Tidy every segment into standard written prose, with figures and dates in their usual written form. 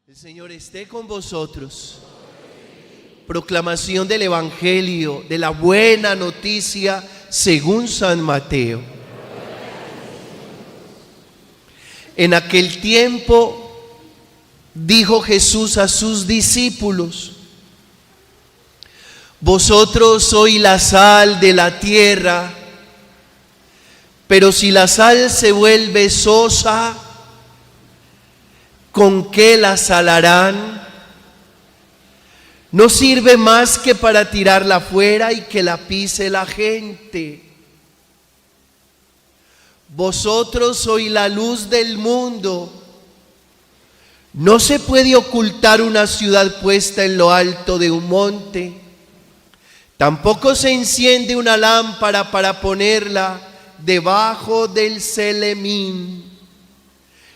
El Señor esté con vosotros. Proclamación del Evangelio, de la buena noticia según San Mateo. En aquel tiempo dijo Jesús a sus discípulos: vosotros sois la sal de la tierra, pero si la sal se vuelve sosa, ¿con qué la salarán? No sirve más que para tirarla fuera y que la pise la gente. Vosotros sois la luz del mundo. No se puede ocultar una ciudad puesta en lo alto de un monte. Tampoco se enciende una lámpara para ponerla debajo del celemín,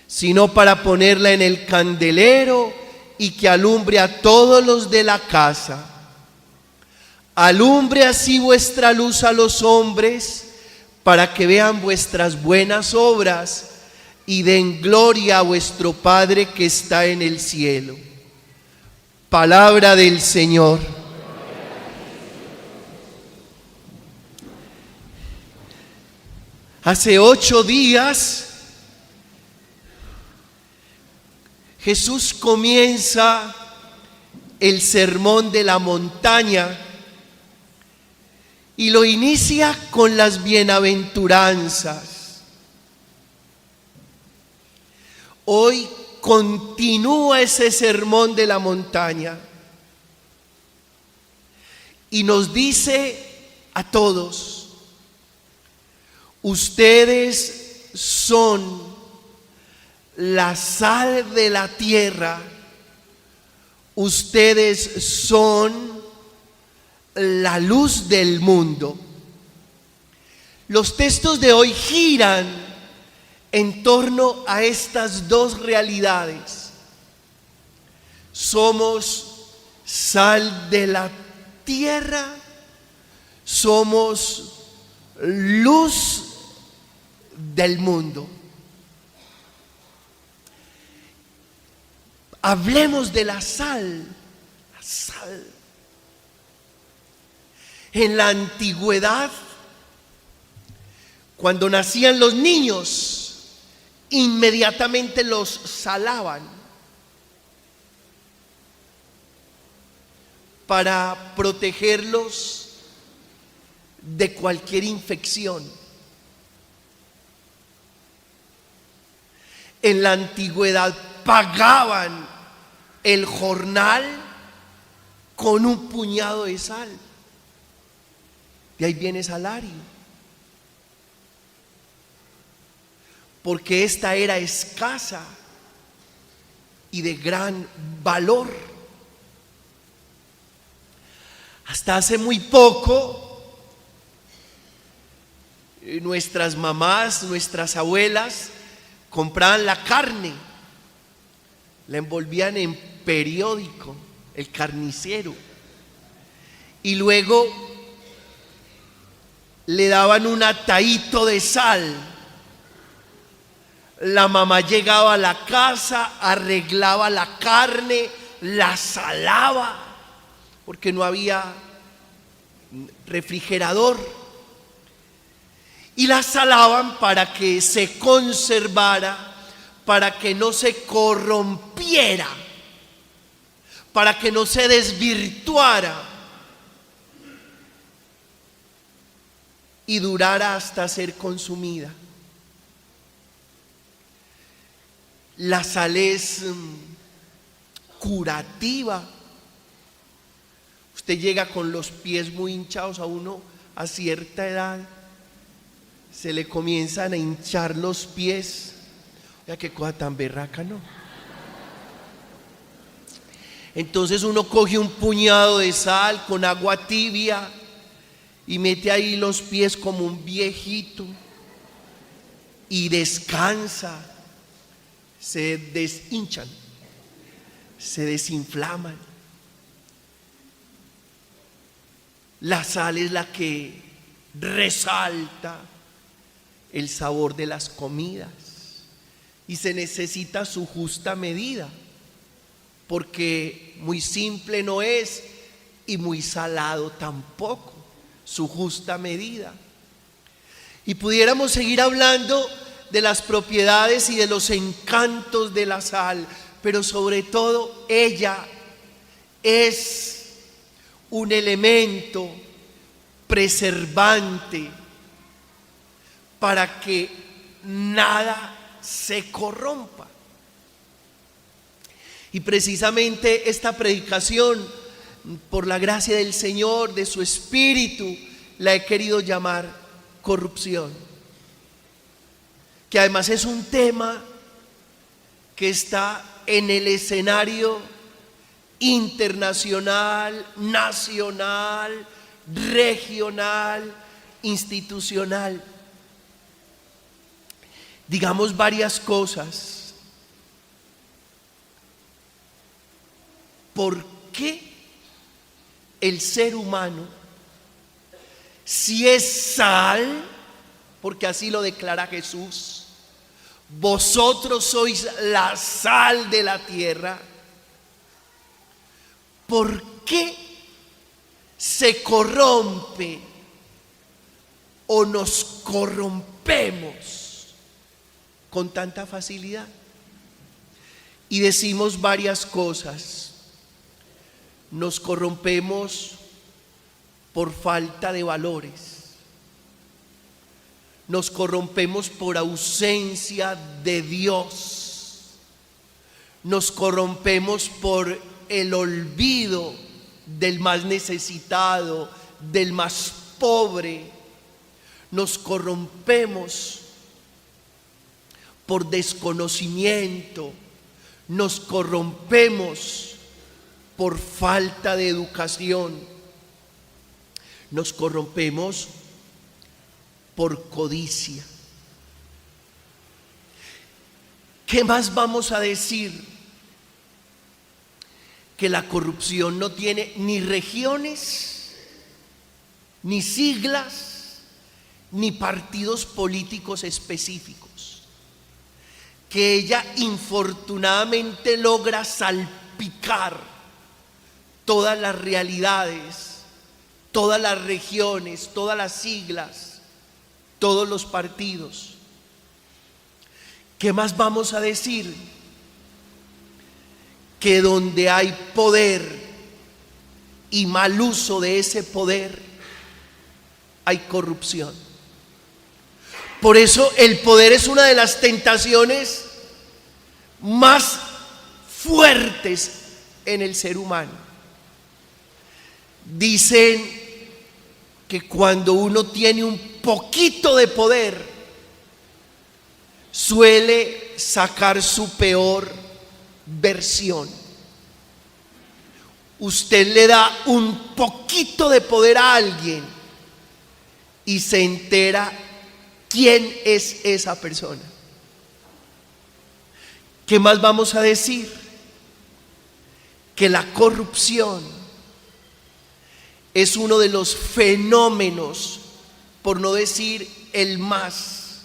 sino para ponerla en el candelero y que alumbre a todos los de la casa. Alumbre así vuestra luz a los hombres, para que vean vuestras buenas obras y den gloria a vuestro Padre que está en el cielo. Palabra del Señor. Hace 8 días Jesús comienza el sermón de la montaña y lo inicia con las bienaventuranzas. Hoy continúa ese sermón de la montaña y nos dice a todos: ustedes son la sal de la tierra, ustedes son la luz del mundo. Los textos de hoy giran en torno a estas dos realidades. Somos sal de la tierra, somos luz del mundo. Hablemos de la sal. La sal. En la antigüedad, cuando nacían los niños, inmediatamente los salaban para protegerlos de cualquier infección. En la antigüedad pagaban el jornal con un puñado de sal. De ahí viene salario. Porque esta era escasa y de gran valor. Hasta hace muy poco, nuestras mamás, nuestras abuelas compraban la carne, la envolvían en periódico, el carnicero, y luego le daban un atadito de sal. La mamá llegaba a la casa, arreglaba la carne, la salaba, porque no había refrigerador, y la salaban para que se conservara, para que no se corrompiera, para que no se desvirtuara y durara hasta ser consumida. La sal es curativa. Usted llega con los pies muy hinchados, a uno a cierta edad se le comienzan a hinchar los pies. Ya qué cosa tan berraca, ¿no? Entonces uno coge un puñado de sal con agua tibia y mete ahí los pies como un viejito y descansa. Se deshinchan, se desinflaman. La sal es la que resalta el sabor de las comidas y se necesita su justa medida. porque muy simple no es y muy salado tampoco, su justa medida. Y pudiéramos seguir hablando de las propiedades y de los encantos de la sal, pero sobre todo ella es un elemento preservante para que nada se corrompa. Y precisamente esta predicación, por la gracia del Señor, de su Espíritu, la he querido llamar corrupción, que además es un tema que está en el escenario internacional, nacional, regional, institucional. Digamos varias cosas. ¿Por qué el ser humano, si es sal, porque así lo declara Jesús, vosotros sois la sal de la tierra, por qué se corrompe o nos corrompemos con tanta facilidad? Y decimos varias cosas. Nos corrompemos por falta de valores. Nos corrompemos por ausencia de Dios. Nos corrompemos por el olvido del más necesitado, del más pobre. Nos corrompemos por desconocimiento. Nos corrompemos por falta de educación. Nos corrompemos por codicia. ¿Qué más vamos a decir? Que la corrupción no tiene ni regiones, ni siglas, ni partidos políticos específicos. Que ella infortunadamente logra salpicar todas las realidades, todas las regiones, todas las siglas, todos los partidos. ¿Qué más vamos a decir? Que donde hay poder y mal uso de ese poder, hay corrupción. Por eso el poder es una de las tentaciones más fuertes en el ser humano. Dicen que cuando uno tiene un poquito de poder, suele sacar su peor versión. Usted le da un poquito de poder a alguien y se entera quién es esa persona. ¿Qué más vamos a decir? Que la corrupción es uno de los fenómenos, por no decir el más,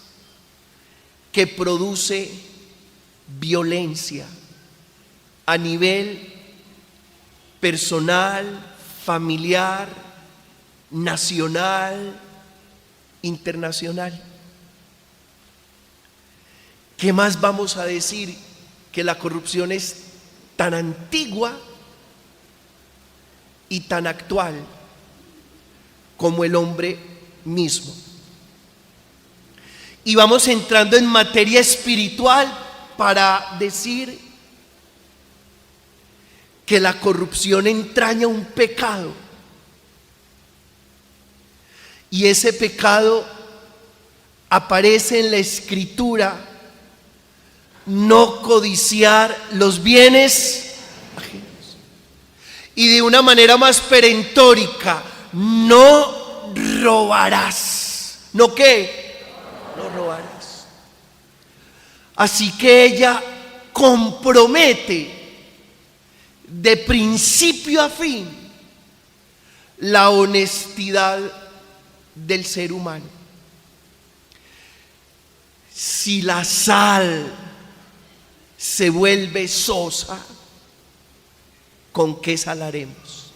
que produce violencia a nivel personal, familiar, nacional, internacional. ¿Qué más vamos a decir? Que la corrupción es tan antigua y tan actual como el hombre mismo. Y vamos entrando en materia espiritual para decir que la corrupción entraña un pecado. Y ese pecado aparece en la Escritura: no codiciar los bienes ajenos. Y de una manera más perentórica: no robarás. ¿No qué? No robarás. Así que ella compromete de principio a fin la honestidad del ser humano. Si la sal se vuelve sosa, ¿con qué salaremos?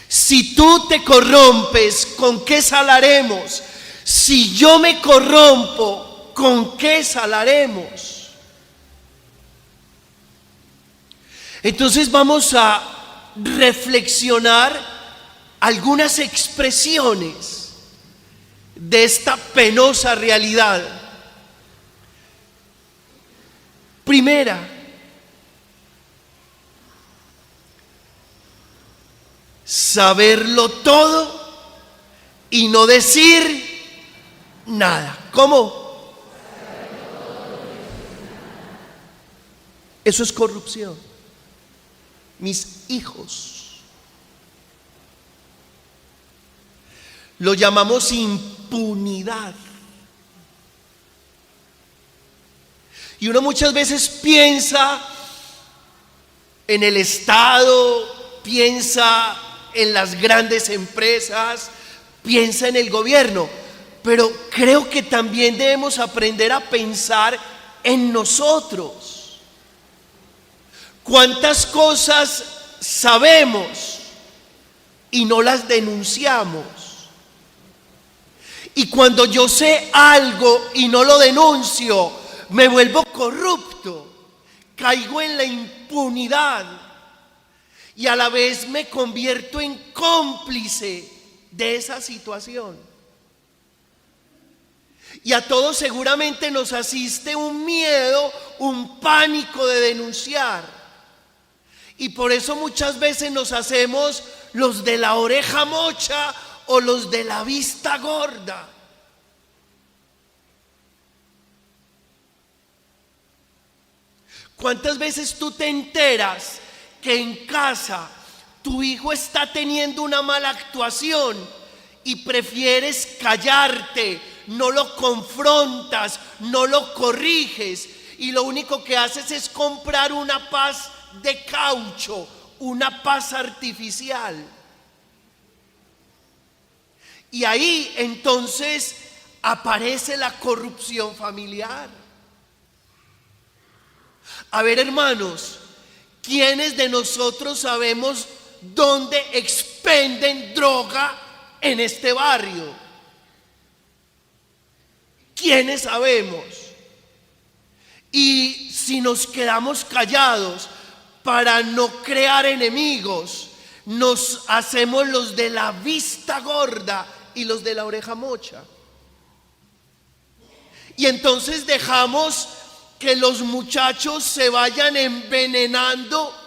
Si tú te corrompes, ¿con qué salaremos? Si yo me corrompo, ¿con qué salaremos? Entonces vamos a reflexionar algunas expresiones de esta penosa realidad. Primera, saberlo todo y no decir nada. ¿Cómo? Eso es corrupción. Mis hijos. Lo llamamos impunidad. Y uno muchas veces piensa en el Estado, piensa en las grandes empresas, piensa en el gobierno, pero creo que también debemos aprender a pensar en nosotros. ¿Cuántas cosas sabemos y no las denunciamos? Y cuando yo sé algo y no lo denuncio, me vuelvo corrupto, caigo en la impunidad y a la vez me convierto en cómplice de esa situación. Y a todos seguramente nos asiste un miedo, un pánico de denunciar. Y por eso muchas veces nos hacemos los de la oreja mocha o los de la vista gorda. ¿Cuántas veces tú te enteras que en casa tu hijo está teniendo una mala actuación y prefieres callarte, no lo confrontas, no lo corriges y lo único que haces es comprar una paz de caucho, una paz artificial? Y ahí entonces aparece la corrupción familiar. A ver, hermanos, ¿quiénes de nosotros sabemos dónde expenden droga en este barrio? ¿Quiénes sabemos? Y si nos quedamos callados para no crear enemigos, nos hacemos los de la vista gorda y los de la oreja mocha. Y entonces dejamos que los muchachos se vayan envenenando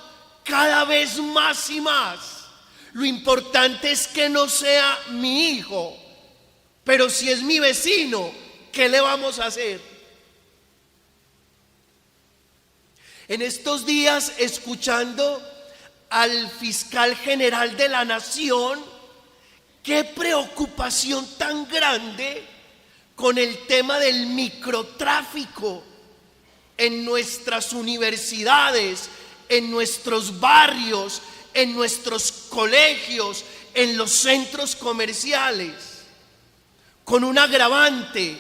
cada vez más y más. Lo importante es que no sea mi hijo, pero si es mi vecino, ¿qué le vamos a hacer? En estos días, escuchando al fiscal general de la Nación, qué preocupación tan grande con el tema del microtráfico en nuestras universidades, en nuestros barrios, en nuestros colegios, en los centros comerciales, con un agravante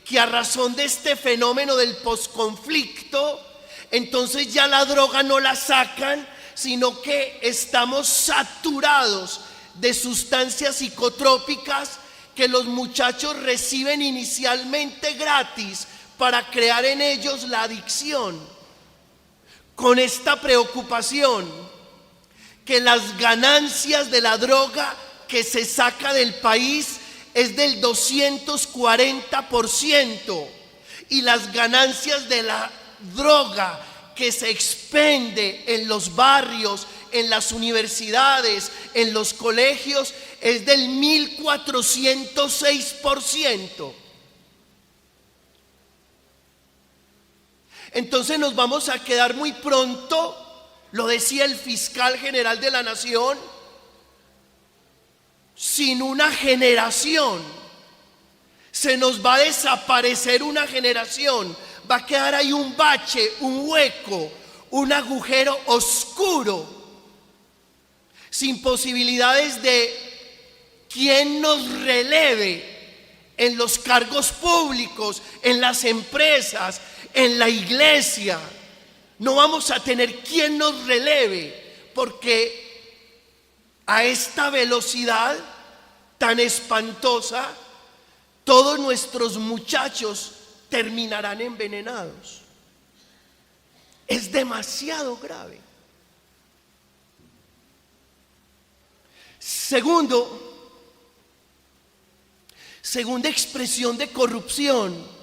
que a razón de este fenómeno del posconflicto, entonces ya la droga no la sacan, sino que estamos saturados de sustancias psicotrópicas que los muchachos reciben inicialmente gratis para crear en ellos la adicción, con esta preocupación que las ganancias de la droga que se saca del país es del 240% y las ganancias de la droga que se expende en los barrios, en las universidades, en los colegios es del 1406%. Entonces nos vamos a quedar muy pronto, lo decía el fiscal general de la Nación, sin una generación. Se nos va a desaparecer una generación, va a quedar ahí un bache, un hueco, un agujero oscuro, sin posibilidades de quien nos releve en los cargos públicos, en las empresas, en la iglesia. No vamos a tener quien nos releve, porque a esta velocidad tan espantosa, todos nuestros muchachos terminarán envenenados. Es demasiado grave. Segunda expresión de corrupción: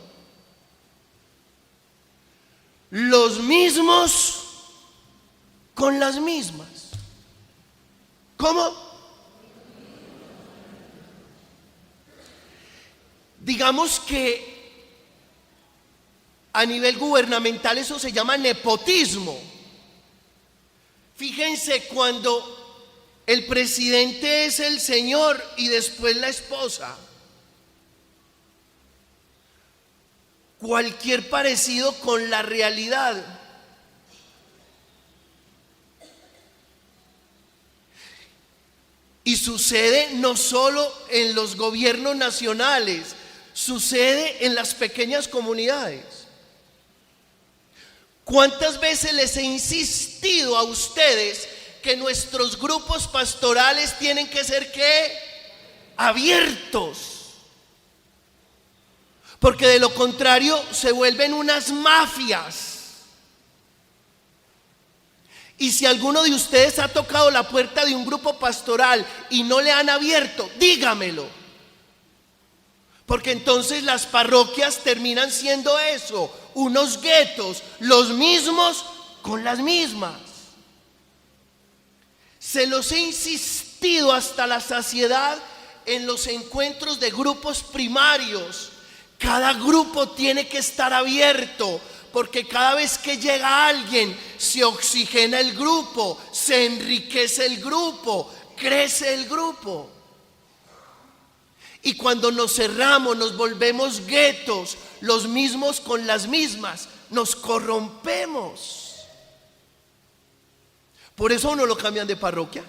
los mismos con las mismas. ¿Cómo? Digamos que a nivel gubernamental eso se llama nepotismo. Fíjense, cuando el presidente es el señor y después la esposa, cualquier parecido con la realidad y sucede no solo en los gobiernos nacionales, sucede en las pequeñas comunidades. ¿Cuántas veces les he insistido a ustedes que nuestros grupos pastorales tienen que ser ¿qué? Abiertos? Porque de lo contrario se vuelven unas mafias. Y si alguno de ustedes ha tocado la puerta de un grupo pastoral y no le han abierto, dígamelo. Porque entonces las parroquias terminan siendo eso, unos guetos, los mismos con las mismas. Se los he insistido hasta la saciedad en los encuentros de grupos primarios. Cada grupo tiene que estar abierto, porque cada vez que llega alguien se oxigena el grupo, se enriquece el grupo, crece el grupo. Y cuando nos cerramos, nos volvemos guetos, los mismos con las mismas, nos corrompemos. Por eso a uno lo cambian de parroquia.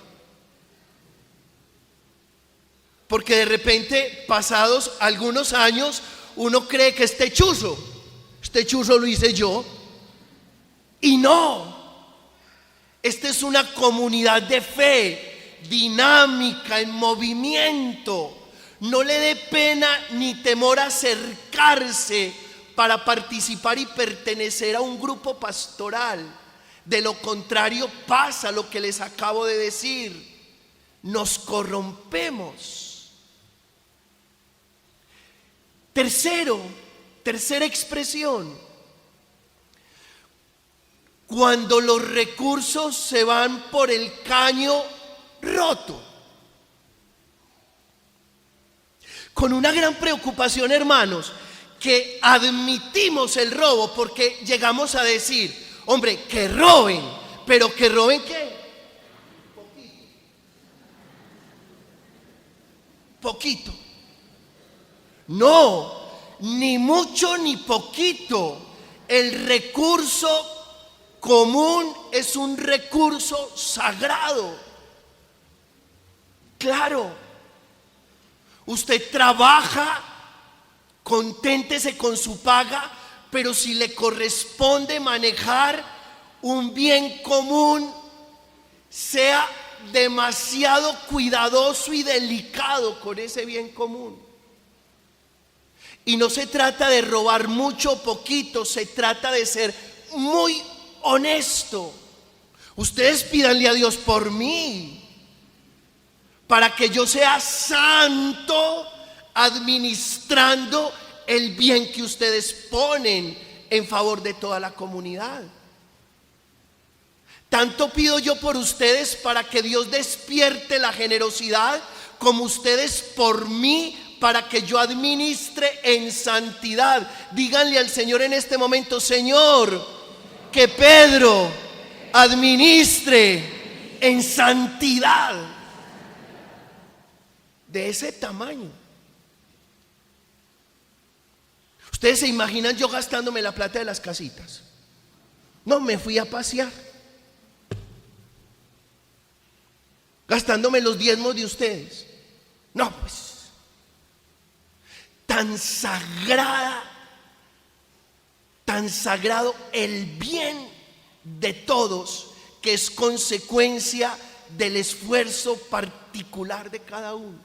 Porque de repente, pasados algunos años, uno cree que este chuzo lo hice yo. Y no, esta es una comunidad de fe, dinámica, en movimiento. No le dé pena ni temor acercarse para participar y pertenecer a un grupo pastoral. De lo contrario pasa lo que les acabo de decir: nos corrompemos. Tercera expresión: cuando los recursos se van por el caño roto. Con una gran preocupación, hermanos, que admitimos el robo, porque llegamos a decir: hombre, que roben, pero que roben ¿qué? Poquito. No, ni mucho ni poquito. El recurso común es un recurso sagrado. Claro. Usted trabaja, conténtese con su paga, pero si le corresponde manejar un bien común, sea demasiado cuidadoso y delicado con ese bien común. Y no se trata de robar mucho o poquito, se trata de ser muy honesto. Ustedes pídanle a Dios por mí, para que yo sea santo administrando el bien que ustedes ponen en favor de toda la comunidad. Tanto pido yo por ustedes para que Dios despierte la generosidad, como ustedes por mí, para que yo administre en santidad. Díganle al Señor en este momento: Señor, que Pedro administre en santidad. De ese tamaño. Ustedes se imaginan yo gastándome la plata de las casitas. No, me fui a pasear, gastándome los diezmos de ustedes. No, pues, tan sagrado el bien de todos, que es consecuencia del esfuerzo particular de cada uno.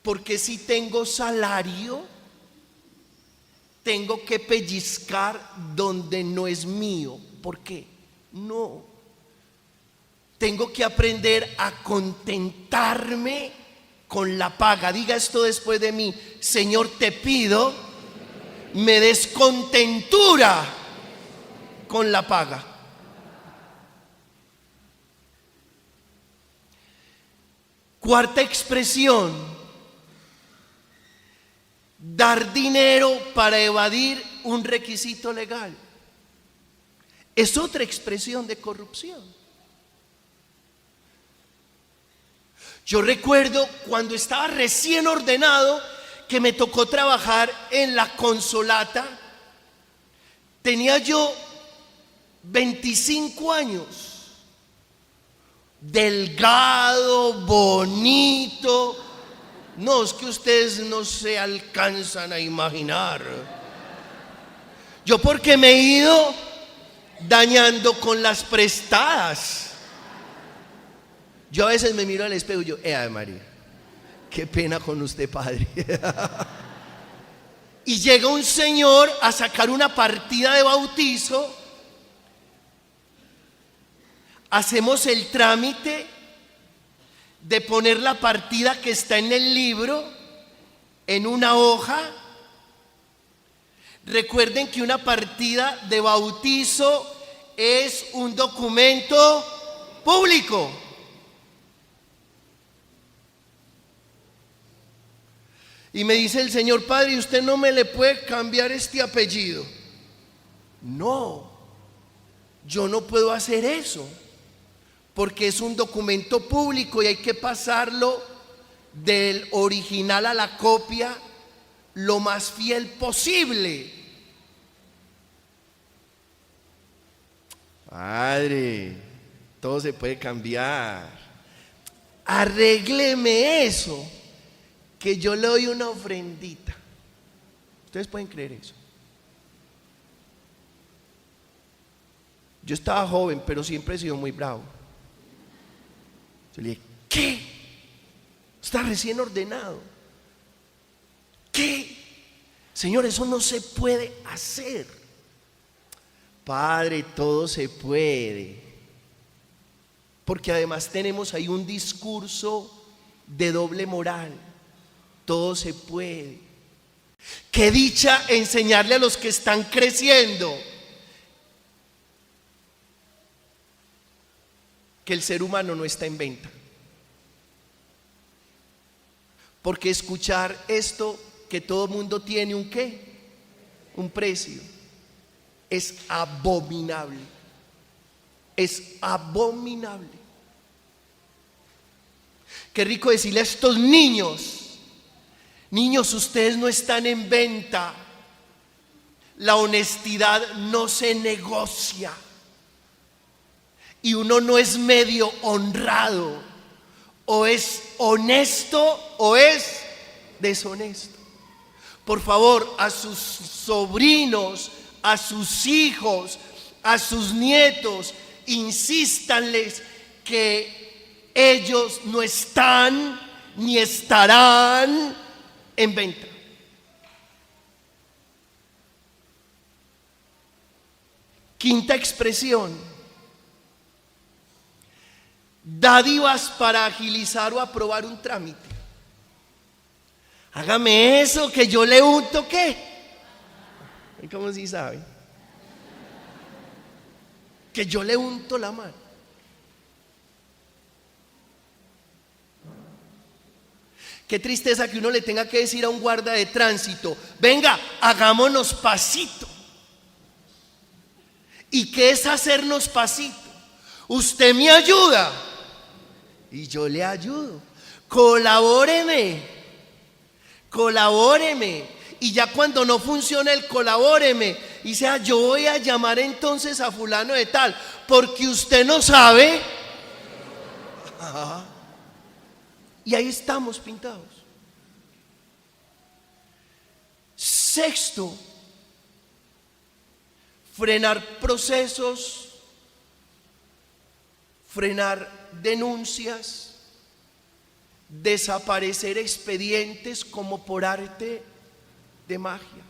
Porque si tengo salario, tengo que pellizcar donde no es mío. ¿Por qué? No. Tengo que aprender a contentarme con la paga. Diga esto después de mí: Señor, te pido, me des contentura con la paga. Cuarta expresión: dar dinero para evadir un requisito legal. Es otra expresión de corrupción. Yo recuerdo cuando estaba recién ordenado que me tocó trabajar en la consolata. Tenía yo 25 años. Delgado, bonito. No, es que ustedes no se alcanzan a imaginar. Yo porque me he ido dañando con las prestadas. Yo a veces me miro al espejo y yo, Ave María, qué pena con usted, padre. Y llega un señor a sacar una partida de bautizo. Hacemos el trámite de poner la partida que está en el libro en una hoja. Recuerden que una partida de bautizo es un documento público. Y me dice el señor, padre, ¿y usted no me le puede cambiar este apellido? No, yo no puedo hacer eso, porque es un documento público y hay que pasarlo del original a la copia lo más fiel posible. Padre, todo se puede cambiar. Arrégleme eso, que yo le doy una ofrendita. Ustedes pueden creer eso. Yo estaba joven, pero siempre he sido muy bravo. Yo le dije, ¿qué? Está recién ordenado. ¿Qué? Señor, eso no se puede hacer. Padre, todo se puede. Porque además tenemos ahí un discurso de doble moral. Todo se puede. Qué dicha enseñarle a los que están creciendo que el ser humano no está en venta. Porque escuchar esto, que todo mundo tiene un ¿qué? Un precio, es abominable. Es abominable. Qué rico decirle a estos niños: niños, ustedes no están en venta. La honestidad no se negocia. Y uno no es medio honrado. O es honesto o es deshonesto. Por favor, a sus sobrinos, a sus hijos, a sus nietos, insístanles que ellos no están ni estarán en venta. Quinta expresión: dádivas para agilizar o aprobar un trámite. Hágame eso, que yo le unto ¿qué? ¿Cómo si sabe? Que yo le unto la mano. Qué tristeza que uno le tenga que decir a un guarda de tránsito: venga, hagámonos pasito. ¿Y qué es hacernos pasito? Usted me ayuda y yo le ayudo. Colabóreme, colabóreme. Y ya cuando no funciona el colabóreme, dice, yo voy a llamar entonces a fulano de tal, porque usted no sabe. Ajá. Y ahí estamos pintados. Sexto, frenar procesos, frenar denuncias, desaparecer expedientes como por arte de magia,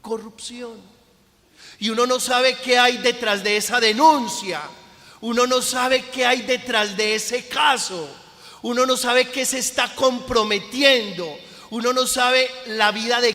corrupción. Y uno no sabe qué hay detrás de esa denuncia, uno no sabe qué hay detrás de ese caso, uno no sabe qué se está comprometiendo, uno no sabe la vida de...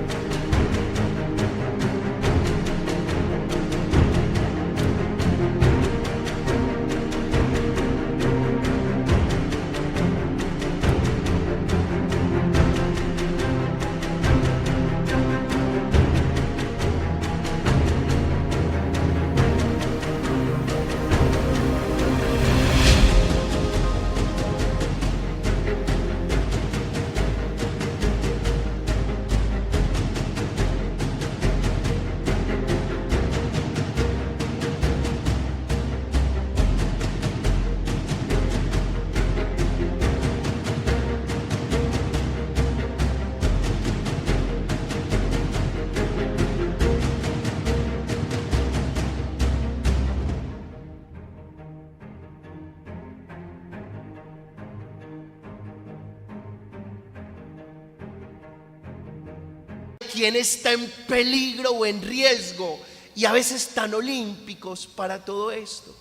¿Quién está en peligro o en riesgo? Y a veces tan olímpicos para todo esto.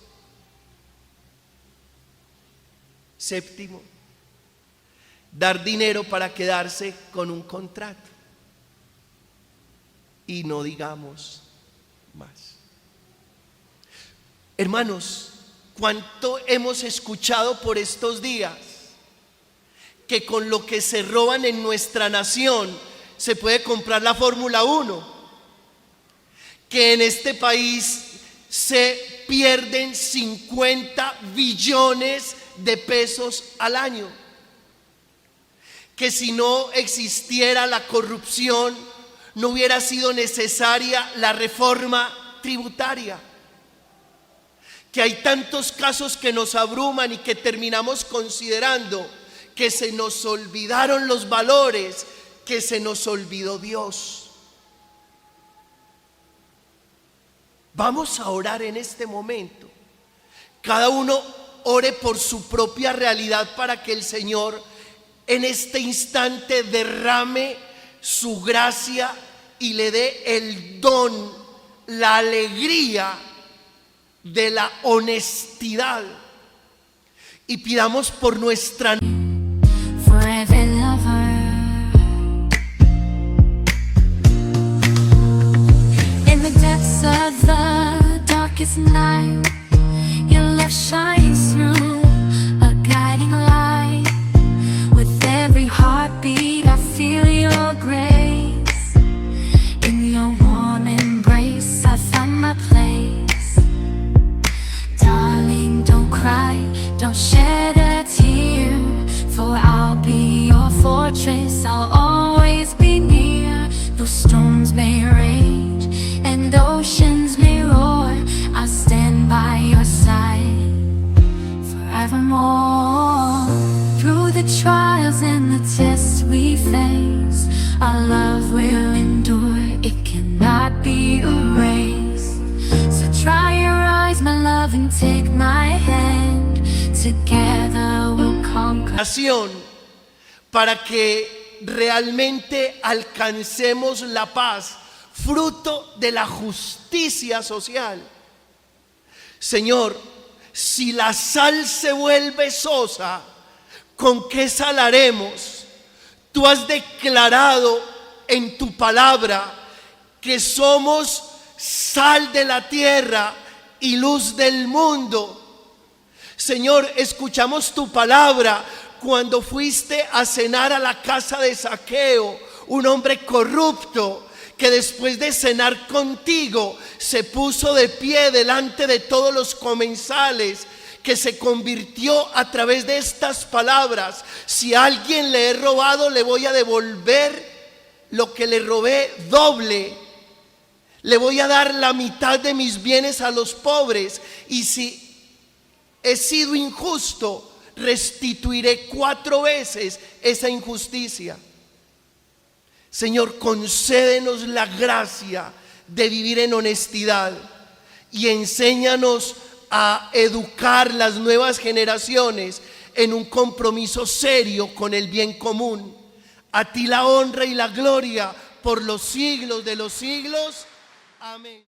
Séptimo, dar dinero para quedarse con un contrato. Y no digamos más. Hermanos, ¿cuánto hemos escuchado por estos días? Que con lo que se roban en nuestra nación se puede comprar la Fórmula 1, que en este país se pierden 50 billones de pesos al año, que si no existiera la corrupción no hubiera sido necesaria la reforma tributaria, que hay tantos casos que nos abruman y que terminamos considerando que se nos olvidaron los valores, que se nos olvidó Dios. Vamos a orar en este momento. Cada uno ore por su propia realidad para que el Señor en este instante derrame su gracia y le dé el don, la alegría de la honestidad. Y pidamos por nuestra of the darkest night, your love shines through, a guiding light. With every heartbeat I feel your grace. In your warm embrace I find my place. Darling, don't cry, don't shed a tear, for I'll be your fortress, I'll always be near. Though storms may rage and oceans may roar, I'll stand by your side forevermore. Through the trials and the tests we face, our love will endure, it cannot be erased. So dry your eyes, my love, and take my hand. Together we'll conquer. Para que realmente alcancemos la paz, fruto de la justicia social. Señor, si la sal se vuelve sosa, ¿con qué salaremos? Tú has declarado en tu palabra que somos sal de la tierra y luz del mundo. Señor, escuchamos tu palabra cuando fuiste a cenar a la casa de Zaqueo, un hombre corrupto, que después de cenar contigo se puso de pie delante de todos los comensales, que se convirtió a través de estas palabras: si a alguien le he robado, le voy a devolver lo que le robé doble, le voy a dar la mitad de mis bienes a los pobres, y si he sido injusto, restituiré 4 veces esa injusticia. Señor, concédenos la gracia de vivir en honestidad, y enséñanos a educar las nuevas generaciones en un compromiso serio con el bien común. A ti la honra y la gloria por los siglos de los siglos. Amén.